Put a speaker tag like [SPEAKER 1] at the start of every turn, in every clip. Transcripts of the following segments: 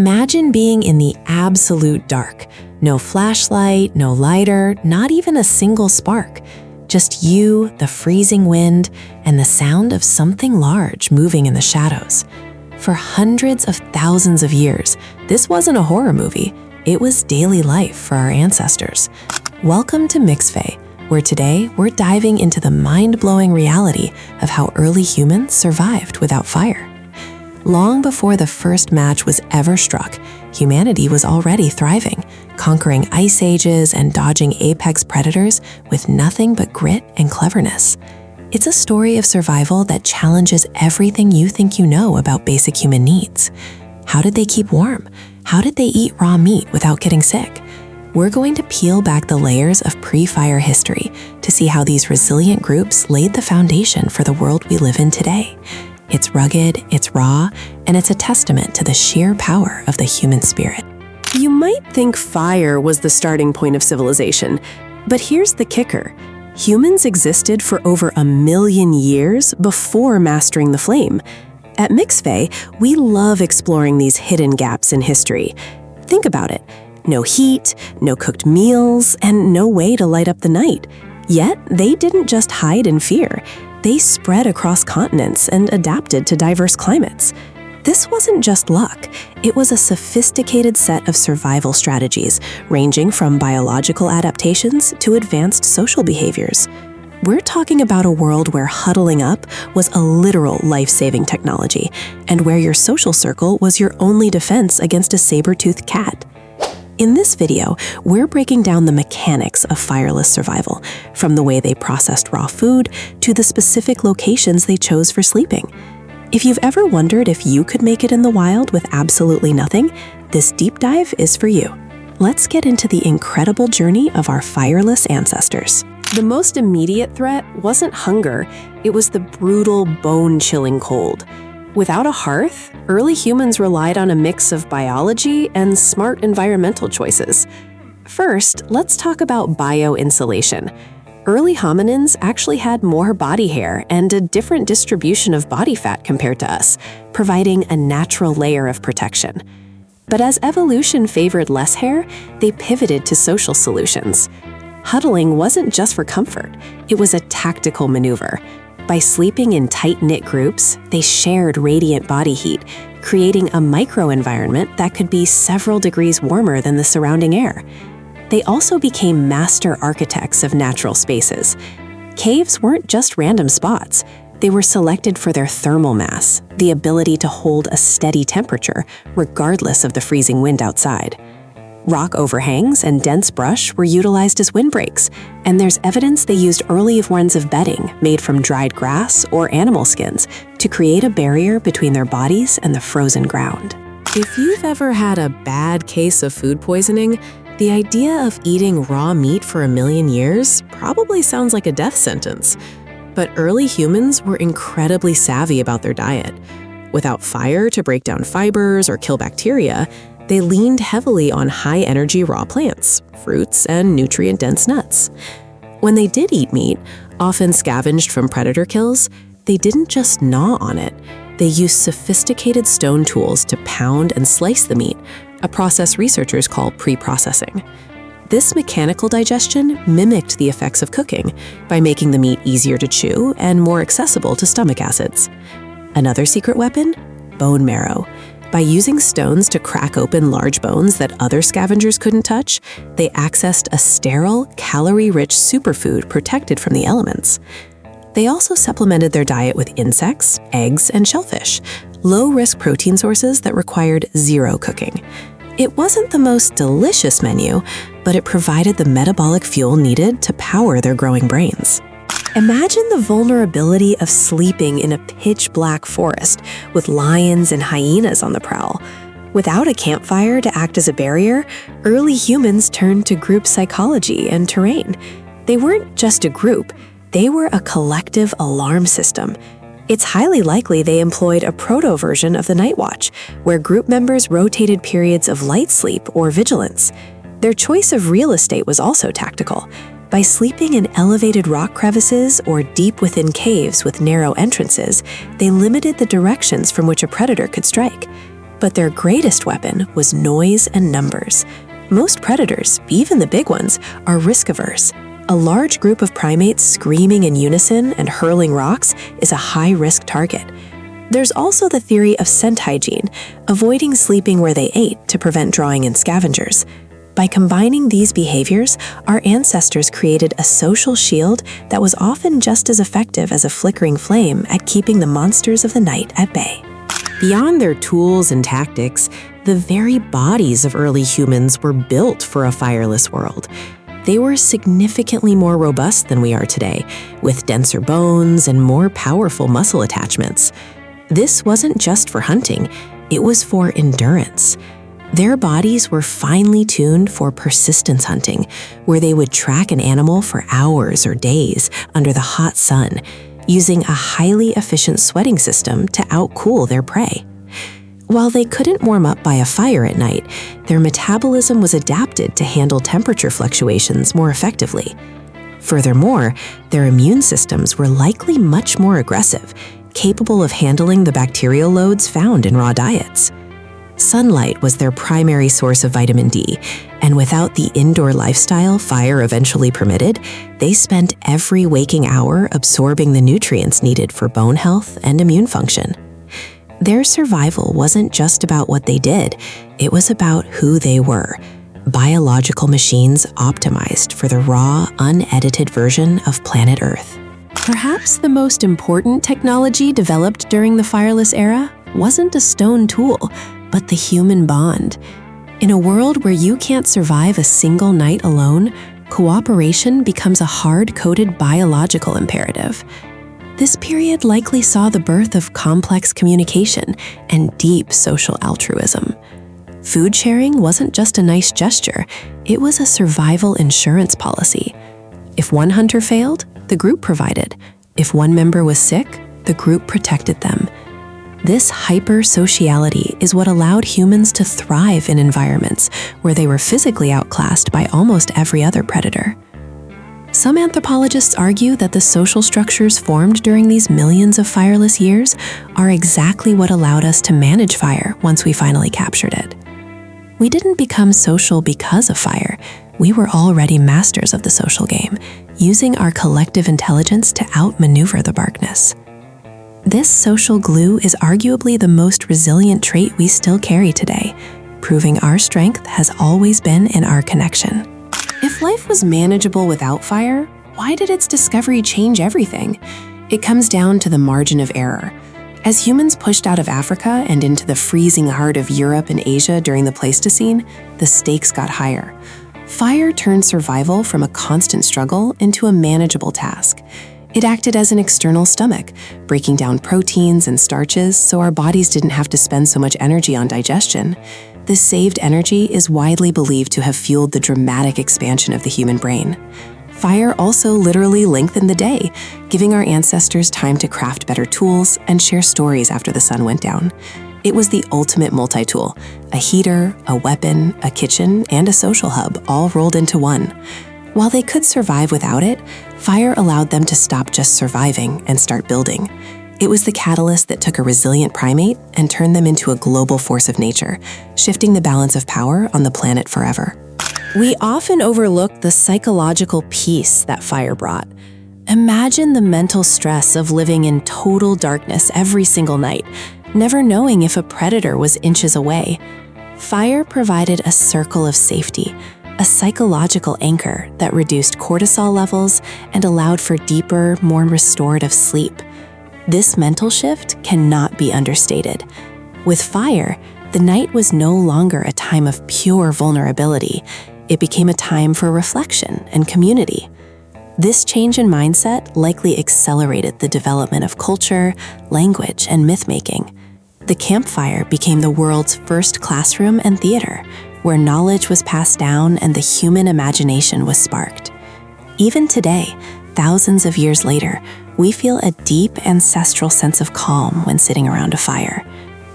[SPEAKER 1] Imagine being in the absolute dark. No flashlight, no lighter, not even a single spark. Just you, the freezing wind, and the sound of something large moving in the shadows. For hundreds of thousands of years, this wasn't a horror movie. It was daily life for our ancestors. Welcome to MixFey, where today we're diving into the mind-blowing reality of how early humans survived without fire. Long before the first match was ever struck, humanity was already thriving, conquering ice ages and dodging apex predators with nothing but grit and cleverness. It's a story of survival that challenges everything you think you know about basic human needs. How did they keep warm? How did they eat raw meat without getting sick? We're going to peel back the layers of pre-fire history to see how these resilient groups laid the foundation for the world we live in today. It's rugged, it's raw, and it's a testament to the sheer power of the human spirit.
[SPEAKER 2] You might think fire was the starting point of civilization, but here's the kicker. Humans existed for over 1 million years before mastering the flame. At MixFey, we love exploring these hidden gaps in history. Think about it. No heat, no cooked meals, and no way to light up the night. Yet, they didn't just hide in fear. They spread across continents and adapted to diverse climates. This wasn't just luck. It was a sophisticated set of survival strategies, ranging from biological adaptations to advanced social behaviors. We're talking about a world where huddling up was a literal life-saving technology, and where your social circle was your only defense against a saber-toothed cat. In this video, we're breaking down the mechanics of fireless survival, from the way they processed raw food to the specific locations they chose for sleeping. If you've ever wondered if you could make it in the wild with absolutely nothing, this deep dive is for you. Let's get into the incredible journey of our fireless ancestors. The most immediate threat wasn't hunger, it was the brutal, bone-chilling cold. Without a hearth, early humans relied on a mix of biology and smart environmental choices. First, let's talk about bioinsulation. Early hominins actually had more body hair and a different distribution of body fat compared to us, providing a natural layer of protection. But as evolution favored less hair, they pivoted to social solutions. Huddling wasn't just for comfort, it was a tactical maneuver. By sleeping in tight-knit groups, they shared radiant body heat, creating a microenvironment that could be several degrees warmer than the surrounding air. They also became master architects of natural spaces. Caves weren't just random spots. They were selected for their thermal mass, the ability to hold a steady temperature, regardless of the freezing wind outside. Rock overhangs and dense brush were utilized as windbreaks, and there's evidence they used early forms of bedding made from dried grass or animal skins to create a barrier between their bodies and the frozen ground.
[SPEAKER 1] If you've ever had a bad case of food poisoning, the idea of eating raw meat for 1 million years probably sounds like a death sentence. But early humans were incredibly savvy about their diet. Without fire to break down fibers or kill bacteria, they leaned heavily on high-energy raw plants, fruits, and nutrient-dense nuts. When they did eat meat, often scavenged from predator kills, they didn't just gnaw on it. They used sophisticated stone tools to pound and slice the meat, a process researchers call pre-processing. This mechanical digestion mimicked the effects of cooking by making the meat easier to chew and more accessible to stomach acids. Another secret weapon? Bone marrow. By using stones to crack open large bones that other scavengers couldn't touch, they accessed a sterile, calorie-rich superfood protected from the elements. They also supplemented their diet with insects, eggs, and shellfish, low-risk protein sources that required zero cooking. It wasn't the most delicious menu, but it provided the metabolic fuel needed to power their growing brains. Imagine the vulnerability of sleeping in a pitch-black forest with lions and hyenas on the prowl. Without a campfire to act as a barrier, early humans turned to group psychology and terrain. They weren't just a group, they were a collective alarm system. It's highly likely they employed a proto-version of the Night Watch, where group members rotated periods of light sleep or vigilance. Their choice of real estate was also tactical. By sleeping in elevated rock crevices or deep within caves with narrow entrances, they limited the directions from which a predator could strike.
[SPEAKER 2] But their greatest weapon was noise and numbers. Most predators, even the big ones, are risk-averse. A large group of primates screaming in unison and hurling rocks is a high-risk target. There's also the theory of scent hygiene, avoiding sleeping where they ate to prevent drawing in scavengers. By combining these behaviors, our ancestors created a social shield that was often just as effective as a flickering flame at keeping the monsters of the night at bay.
[SPEAKER 1] Beyond their tools and tactics, the very bodies of early humans were built for a fireless world. They were significantly more robust than we are today, with denser bones and more powerful muscle attachments. This wasn't just for hunting, it was for endurance. Their bodies were finely tuned for persistence hunting, where they would track an animal for hours or days under the hot sun, using a highly efficient sweating system to outcool their prey. While they couldn't warm up by a fire at night, their metabolism was adapted to handle temperature fluctuations more effectively. Furthermore, their immune systems were likely much more aggressive, capable of handling the bacterial loads found in raw diets. Sunlight was their primary source of vitamin D, and without the indoor lifestyle fire eventually permitted, they spent every waking hour absorbing the nutrients needed for bone health and immune function. Their survival wasn't just about what they did, it was about who they were, biological machines optimized for the raw, unedited version of planet Earth.
[SPEAKER 2] Perhaps the most important technology developed during the fireless era wasn't a stone tool, but the human bond. In a world where you can't survive a single night alone, cooperation becomes a hard-coded biological imperative. This period likely saw the birth of complex communication and deep social altruism. Food sharing wasn't just a nice gesture, it was a survival insurance policy. If one hunter failed, the group provided. If one member was sick, the group protected them. This hyper-sociality is what allowed humans to thrive in environments where they were physically outclassed by almost every other predator. Some anthropologists argue that the social structures formed during these millions of fireless years are exactly what allowed us to manage fire once we finally captured it. We didn't become social because of fire. We were already masters of the social game, using our collective intelligence to outmaneuver the darkness. This social glue is arguably the most resilient trait we still carry today, proving our strength has always been in our connection. If life was manageable without fire, why did its discovery change everything? It comes down to the margin of error. As humans pushed out of Africa and into the freezing heart of Europe and Asia during the Pleistocene, the stakes got higher. Fire turned survival from a constant struggle into a manageable task. It acted as an external stomach, breaking down proteins and starches so our bodies didn't have to spend so much energy on digestion. This saved energy is widely believed to have fueled the dramatic expansion of the human brain. Fire also literally lengthened the day, giving our ancestors time to craft better tools and share stories after the sun went down. It was the ultimate multi-tool, a heater, a weapon, a kitchen, and a social hub all rolled into one. While they could survive without it, fire allowed them to stop just surviving and start building. It was the catalyst that took a resilient primate and turned them into a global force of nature, shifting the balance of power on the planet forever. We often overlook the psychological peace that fire brought. Imagine the mental stress of living in total darkness every single night, never knowing if a predator was inches away. Fire provided a circle of safety, a psychological anchor that reduced cortisol levels and allowed for deeper, more restorative sleep. This mental shift cannot be understated. With fire, the night was no longer a time of pure vulnerability. It became a time for reflection and community. This change in mindset likely accelerated the development of culture, language, and myth-making. The campfire became the world's first classroom and theater, where knowledge was passed down and the human imagination was sparked. Even today, thousands of years later, we feel a deep ancestral sense of calm when sitting around a fire.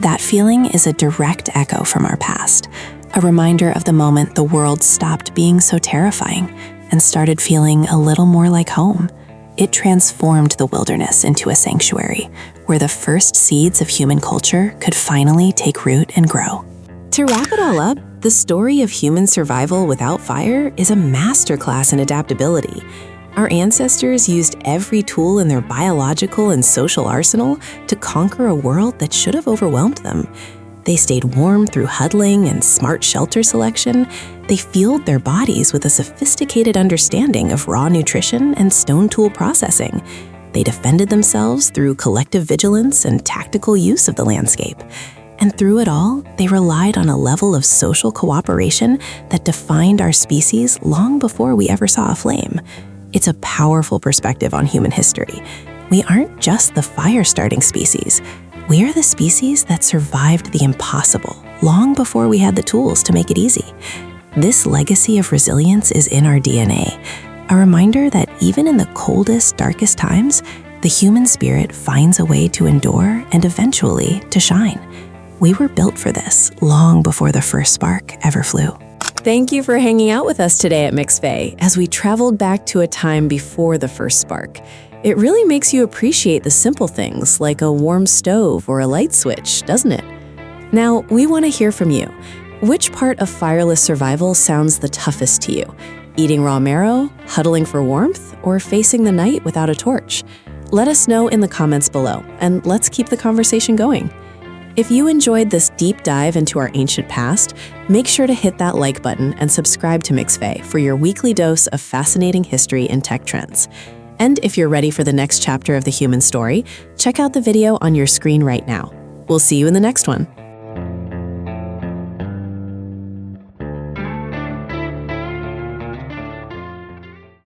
[SPEAKER 2] That feeling is a direct echo from our past, a reminder of the moment the world stopped being so terrifying and started feeling a little more like home. It transformed the wilderness into a sanctuary, where the first seeds of human culture could finally take root and grow.
[SPEAKER 1] To wrap it all up, the story of human survival without fire is a masterclass in adaptability. Our ancestors used every tool in their biological and social arsenal to conquer a world that should have overwhelmed them. They stayed warm through huddling and smart shelter selection. They fueled their bodies with a sophisticated understanding of raw nutrition and stone tool processing. They defended themselves through collective vigilance and tactical use of the landscape. And through it all, they relied on a level of social cooperation that defined our species long before we ever saw a flame. It's a powerful perspective on human history. We aren't just the fire-starting species. We are the species that survived the impossible long before we had the tools to make it easy. This legacy of resilience is in our DNA, a reminder that even in the coldest, darkest times, the human spirit finds a way to endure and eventually to shine. We were built for this long before the first spark ever flew. Thank you for hanging out with us today at MixFey as we traveled back to a time before the first spark. It really makes you appreciate the simple things like a warm stove or a light switch, doesn't it? Now, we want to hear from you. Which part of fireless survival sounds the toughest to you? Eating raw marrow, huddling for warmth, or facing the night without a torch? Let us know in the comments below, and let's keep the conversation going. If you enjoyed this deep dive into our ancient past, make sure to hit that like button and subscribe to MixFey for your weekly dose of fascinating history and tech trends. And if you're ready for the next chapter of the human story, check out the video on your screen right now. We'll see you in the next one.